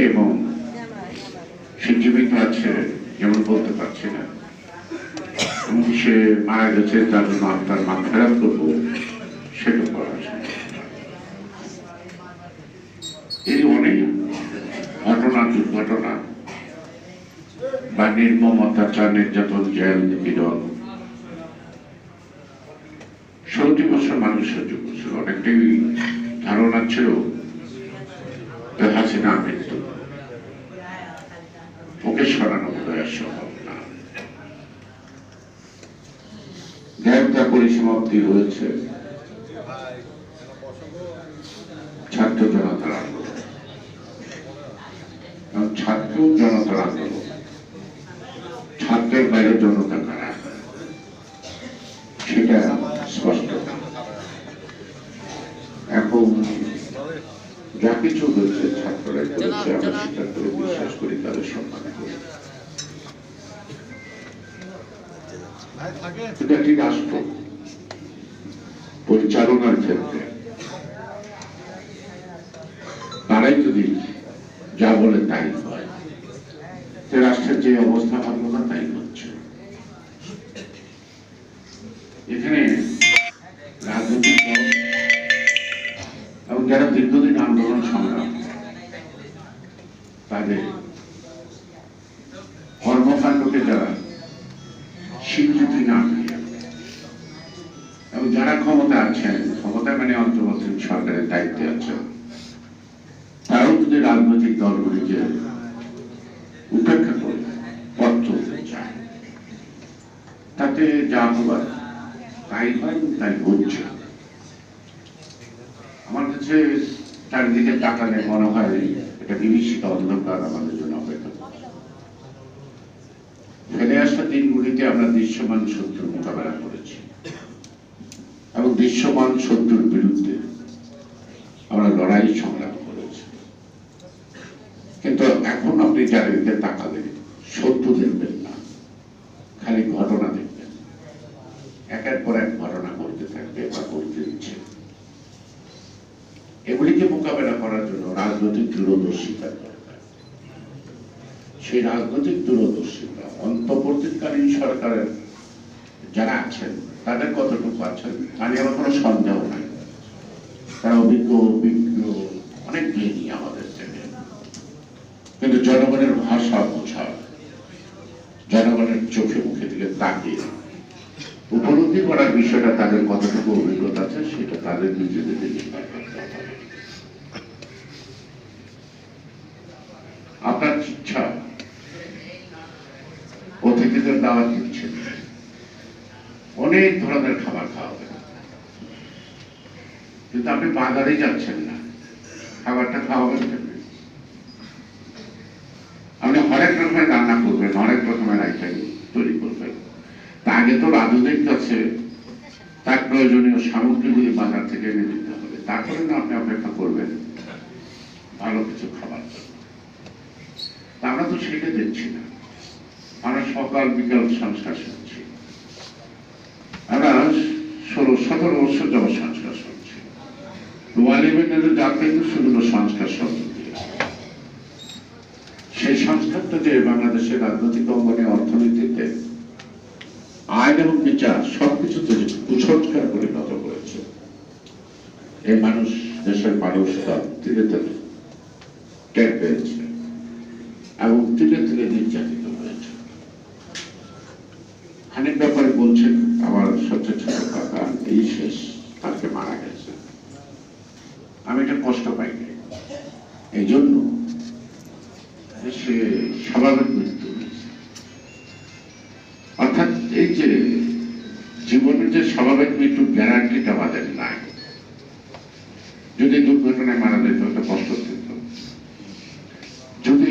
এবং সে জীবিত আছে যেমন বলতে পারছি না, এমনকি সে মারা গেছে তার জন্য তার মা ফেরাত করবো সেটা করা যায়। এই অনেক ঘটনা দুর্ঘটনা বা নির্মম অত্যাচার নির্যাতন জেল নিপীড়ন 16 বছর মানুষ সহ্য করছিল। অনেকটাই ধারণা ছিল হাসিনা মৃত্যু, ওকে সরানো বোধহয় সম্ভব না। গ্রেপ্তার পরিসমাপ্তি হয়েছে ছাত্র জনতার আন্দোলন, ছাত্র জনতার আন্দোলন, ছাত্রের বাইরে জনতা কারা সেটা স্পষ্ট। এখন যা কিছু হয়েছে ছাত্ররা করেছে, আমরা স্বীকার করে বিশ্বাস করি, তাদের সম্মান করি। কিন্তু একটি রাষ্ট্র পরিচালনার ক্ষেত্রে তারাই যদি যা বলে তাই হয়, সে রাষ্ট্রের যে অবস্থা ভালো না তাই হচ্ছে। এখানে রাজনৈতিক দল এবং যারা দীর্ঘদিন আন্দোলন সংগ্রাম, তাদের কর্মকাণ্ডকে যারা স্বীকৃতি না দিয়ে এবং যারা ক্ষমতা আছেন, ক্ষমতা মানে অন্তর্বর্তী সরকারের দায়িত্বে আছেন, তারাও যদি রাজনৈতিক দলগুলিকে উপেক্ষা করে পথ চলতে চায়, তাতে যা হবার তাই হয়, তাই হচ্ছে। আমার কাছে চারিদিকে তাকালে মনে হয় এটা বিভীষিকা অন্ধকার আমাদের জন্য অপেক্ষা করছে। ফেলে আসা দিনগুলিতে আমরা দৃশ্যমান শত্রুর মোকাবেলা করেছি এবং দৃশ্যমান শত্রুর বিরুদ্ধে আমরা লড়াই সংগ্রাম করেছি। কিন্তু এখন আপনি চারিদিকে তাকালে শত্রু দেখবেন না, খালি ঘটনা দেখবেন। একের পর এক ঘটনা করতে থাকবে বা করতে দিচ্ছে। এগুলিকে মোকাবেলা করার জন্য রাজনৈতিক দূরদর্শিতা দরকার। সেই রাজনৈতিক দূরদর্শিতা অন্তর্বর্তীকালীন সরকারের যারা আছেন তাদের কতটুকু আছেন মানে আমার কোনো সন্দেহ নাই। তারা অভিজ্ঞ অনেক জ্ঞানী আমাদের থেকে, কিন্তু জনগণের ভাষা বোঝা, জনগণের চোখে মুখে দিকে তাকিয়ে উপলব্ধি করার বিষয়টা তাদের কতটুকু অভিজ্ঞতা আছে সেটা তাদের নিজেদের নির্ভর করতে হবে। আপনার ইচ্ছা অতিথিদের দাওয়াত দিচ্ছেন, অনেক ধরনের খাবার খাওয়াবেন, কিন্তু আপনি বাজারে যাচ্ছেন না, খাবারটা খাওয়াবেন কেন? আপনি হরেক রকমের রান্না করবেন, হরেক রকমের আইটেম তৈরি করবেন। তা আগে তো রাজুদের কাছে তার প্রয়োজনীয় সামগ্রীগুলি বাজার থেকে এনে দিতে হবে, তারপরে না আপনি অপেক্ষা করবেন ভালো কিছু খাবার জন্য। আমরা তো সেটা দেখছি না। আমরা সকাল বিকাল সংস্কার শুনছি, আমরা 16-17 বছর যাবৎ সংস্কার শুনছি। ওয়ালিবেনের যাত্রা কিন্তু শুধু সংস্কার শব্দ দিয়ে, সেই সংস্কারটা যে বাংলাদেশের রাজনৈতিক অঙ্গনে, অর্থনীতিতে, আইন এবং বিচার সবকিছুতে কুসংস্কার পরিণত করেছে। এই মানুষ, দেশের মানুষ তার ধীরে ধীরে টের পেয়েছে এবং ধীরে ধীরে নির্যাতিত হয়েছে। খানিক ব্যাপারে বলছেন আমার সবচেয়ে ছোট কাকা এই শেষ তাকে মারা গেছে, আমি এটা কষ্ট পাইনি, এই জন্য সে স্বাভাবিক মৃত্যু হয়েছে। অর্থাৎ এই যে জীবনের যে স্বাভাবিক মৃত্যুর গ্যারান্টিটা আমাদের নাই। যদি দুর্ঘটনায় মারা যেত একটা কষ্ট পেত, যদি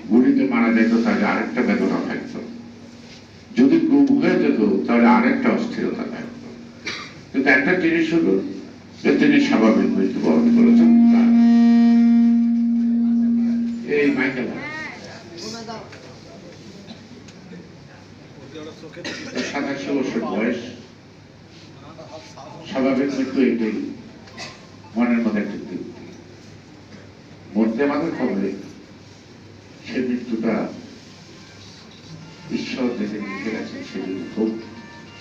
গুলিতে মারা যেত তাহলে আরেকটা বেদনা থাকতো, যদি গুম হয়ে যেত তাহলে আরেকটা অস্থিরতা থাকতো। কিন্তু একটা জিনিস হলো যে তিনি স্বাভাবিক মৃত্যুবরণ করেছেন। এই মাইকেল 27 বছর বয়স, স্বাভাবিক মৃত্যু এটাই মনের মধ্যে একটা তৃপ্তি। বর্তমানের হবে সে মৃত্যুটা ঈশ্বর দেখে লিখে গেছে, সেদিন হোক,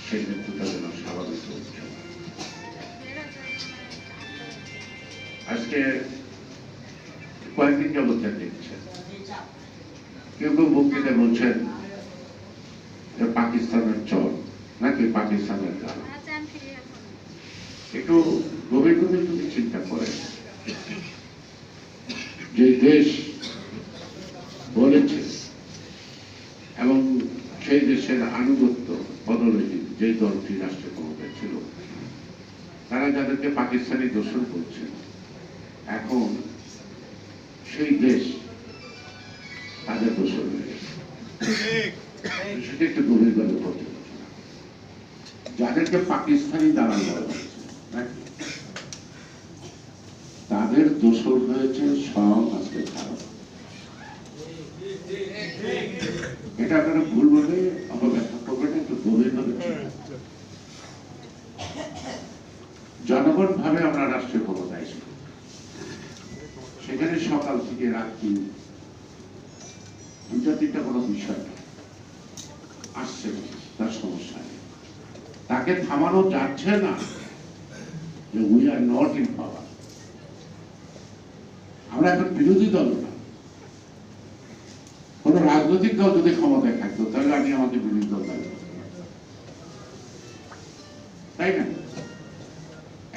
সেই মৃত্যুটা যেন স্বাভাবিক হচ্ছে। আজকে কয়েকদিন যাবৎ যা দেখছেন, কেউ কেউ বক্তৃতা বলছেন পাকিস্তানের চর নাকি পাকিস্তানের গান। একটু গভীর গভীর তুমি চিন্তা করেন, যে দেশ বলেছে এবং সেই দেশের আনুগত্য বদলে যে দলটি রাষ্ট্রীয় ক্ষমতায় ছিল, তারা যাদেরকে পাকিস্তানি দোষর করছে, এখন সেই দেশ তাদের দোষর হয়ে গেছে। সেটা একটু গভীরভাবে পর্যালোচনা, যাদেরকে পাকিস্তানি দালাল বলা হচ্ছে তাদের দোষর হয়েছে সব আজকে ভারত। এটা আপনারা ভুল বলে অবব্যাখ্যা করবেন, একটু গভীরভাবে। জনগণ ভাবে আমরা রাষ্ট্রীয় ক্ষমতায় ছিল, সেখানে সকাল থেকে রাত্রি দুটা তিনটা কোনো বিষয় আসছে, তার সমস্যা নেই, তাকে থামানো যাচ্ছে না যে উই আর নট ইন পাওয়ার। আমরা এখন বিরোধী দল না, কোন রাজনৈতিক দল যদি ক্ষমতায় থাকতো তাহলে আমি আমাকে বিরোধী দল দাবি করতাম, তাই না?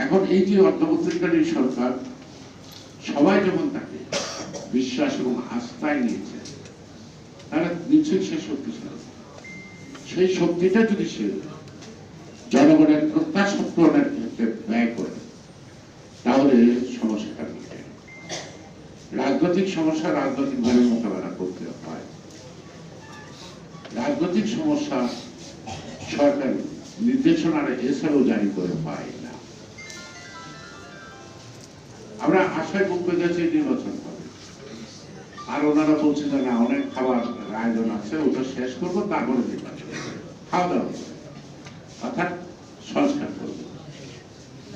এখন এই যে অন্তর্বর্তীকালীন সরকার সবাই যখন তাকে বিশ্বাস এবং আস্থায় নিয়েছে, তারা নিশ্চয়ই সে শক্তিশালী। সেই শক্তিটা যদি সে জনগণের প্রত্যাশা পূরণের ক্ষেত্রে ব্যয় করে, তাহলে সমস্যাটা মিটে। রাজনৈতিক সমস্যা রাজনৈতিকভাবে মোকাবেলা করতে হয়। রাজনৈতিক সমস্যা সরকার নির্দেশনার এছাড়াও জারি করে পায় না। আমরা আশায় বুক পেতেছি নির্বাচন হবে, আর ওনারা বলছে যে না, অনেক খাবার আয়োজন আছে, ওটা শেষ করবো, তারপরে নির্বাচন খাওয়া দাওয়া করে, অর্থাৎ সংস্কার করবে।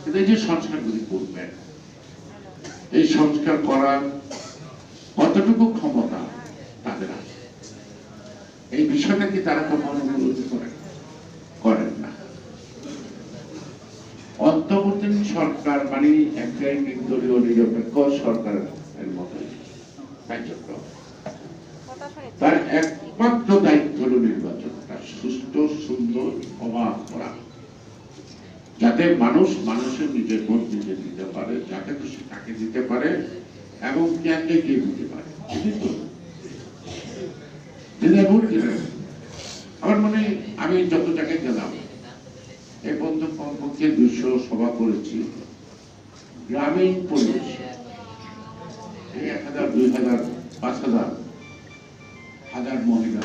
কিন্তু এই যে সংস্কারগুলি করবেন, এই সংস্কার করার কতটুকু ক্ষমতা তাদের আছে, এই বিষয়টা কি তারা কখনো অনুরোধ করেন না। অন্তর্বর্তীকালীন সরকার মানে একটা নির্দলীয় নিরপেক্ষ সরকারের মতো কার্যক্রম, তার একমাত্র দায়িত্ব হল নির্বাচনটা সুষ্ঠু, সুন্দর, অবাধ করা, যাতে মানুষ মানুষের নিজের ভোট নিজে দিতে পারে, যাকে খুশি তাকে দিতে পারে এবং ক্যান্ডে গিয়ে দিতে পারে। আমার মনে আমি যত জায়গায় গেলাম, এই পর্যন্ত কমপক্ষে 200 সভা করেছি, গ্রামীণ পরিবেশ, 1000, 2000, 5000, 1000 মহিলা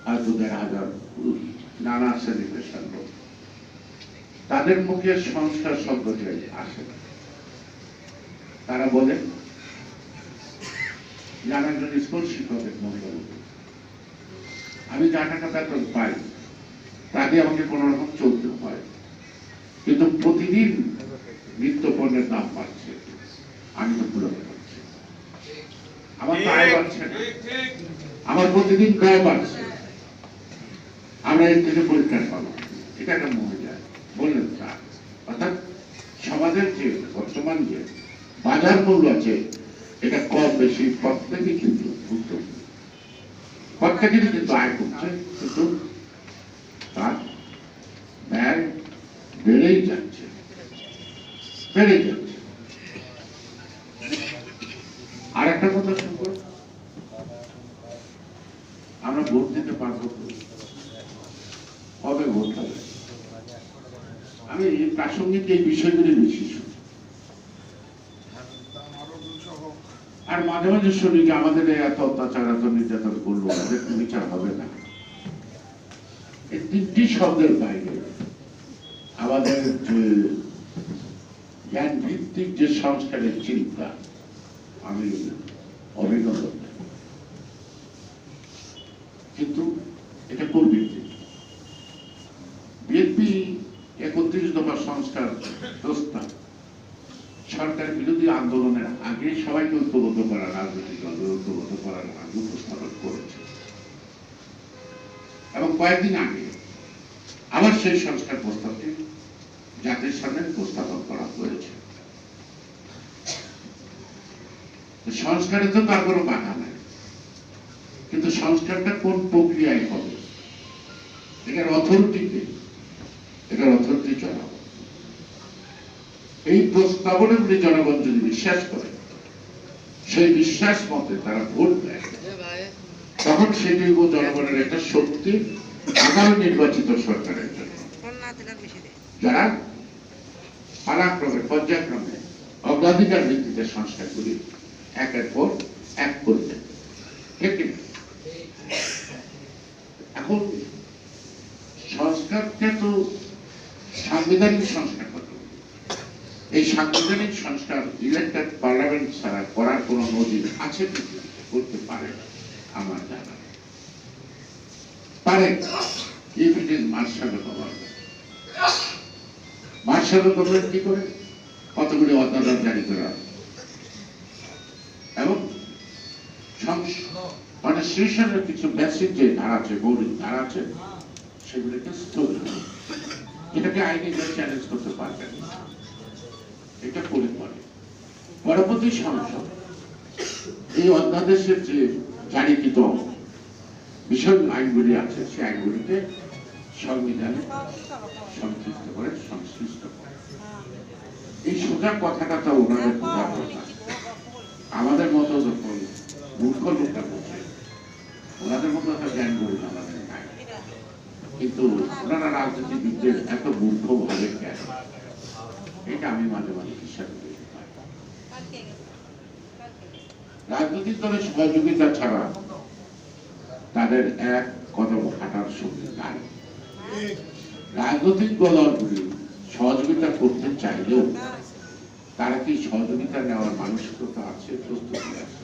আর 2000 পুরুষ, নানা শ্রেণী পেশার লোক, তাদের মুখে সংস্কার শব্দটি আসে না। তারা বলে যে আমি একজন স্কুল শিক্ষকের মহিলা, আমি যা টাকা বেতন পাই তাতে আমাকে কোন রকম চলতে হয়, কিন্তু প্রতিদিন নিত্য পণ্যের দাম বাড়ছে, আমি তো পুরো পাচ্ছি, আমার আয় বাড়ছে না, আমার প্রতিদিন ব্যয় বাড়ছে, আমরা এর থেকে পরিত্রাণ পাবো। এটা একটা মহিলা বললেন। অর্থাৎ সমাজের যে বর্তমান যে বাজার মূল্য আছে, এটা কম বেশি প্রত্যেকেই কিন্তু প্রত্যেকেরই কিন্তু আয় করছে, কিন্তু তার ব্যয় বেড়েই যাচ্ছে, বেড়েই যাচ্ছে। আর একটা কথা শুনবো, আমরা ভোট দিতে পারবো, কবে ভোট হবে? আমি প্রাসঙ্গিক এই বিষয়গুলি বেশি শুনি, আর মাঝে মাঝে শুনি যে আমাদের এত অত্যাচার, এত নির্যাতন করবো, আমাদের বিচার হবে না। এই 3টি শব্দের বাইরে আমাদের যে জ্ঞান ভিত্তিক যে সংস্কারের চিন্তা, আমি অভিনন্দন, কিন্তু এটা কোনভিত্তিক? বিএনপি 31 দফা সংস্কার প্রস্তাব সরকার বিরোধী আন্দোলনের আগে সবাইকে ঐক্যবদ্ধ করার রাজনৈতিক দলগুলো ঐক্যবদ্ধ করার আগে উপস্থাপন করেছে এবং কয়েকদিন আগে আবার সেই সংস্কার প্রস্তাবটি জাতির সামনে উপস্থাপন করা হয়েছে। সংস্কারে তো তার কোনো বাধা নাই, কিন্তু সংস্কারটা কোন প্রক্রিয়ায় হবে, এটার অথরিটিকে, এটার অথরিটি জনগণ। এই প্রস্তাবনাগুলি জনগণ যদি বিশ্বাস করে, সেই বিশ্বাস মতে তারা ভোট দেয়, তখন সেটি জনগণের একটা শক্তি আগামী নির্বাচিত সরকারের জন্য, যারা পালাক্রমে পর্যায়ক্রমে অগ্রাধিকার ভিত্তিতে সংস্কারগুলি একের পর এক করবে। এখন সংস্কারটা তো সাংবিধানিক সংস্কার করতে হবে। এই সাংবিধানিক সংস্কার ইলেক্টেড পার্লামেন্ট ছাড়া করার কোন নজির আছে করতে পারে আমার জানা পারে। If it is martial government, martial government কি করে কতগুলি অর্ডার জারি করা এবং কনস্টিটিউশনের কিছু বেসিক যে ধারা আছে, মৌলিক ধারা আছে, সেগুলিকে স্থগিত, এটাকে আইনি চ্যালেঞ্জ করতে পারবেন, এটা করে পরে পরবর্তী সংসদ এই অধ্যাদেশের যে জারিকৃত বিষয় আইনগুলি আছে, সেই আইনগুলিকে সংবিধানে সংশ্লিষ্ট করে সংশ্লিষ্ট করে। এই সোজা কথাটা তো ওনাদের বোঝার কথা। আমাদের মতো যখন মূর্খ লোকটা বলছে, ওনাদের মতো একটা জ্ঞান করি আমাদের নাই, কিন্তু ওনারা রাজনীতিবিদদের এত মূর্খ ভাবে জ্ঞান, এটা আমি মাঝে মাঝে বিশ্বাস করি। রাজনৈতিক দলের সহযোগিতা ছাড়া তাদের এক কদম হাঁটার শক্তি নাই। রাজনৈতিক দলগুলি সহযোগিতা করতে চাইলেও তারা কি সহযোগিতা নেওয়ার মানসিকতা আছে, প্রস্তুতি আছে?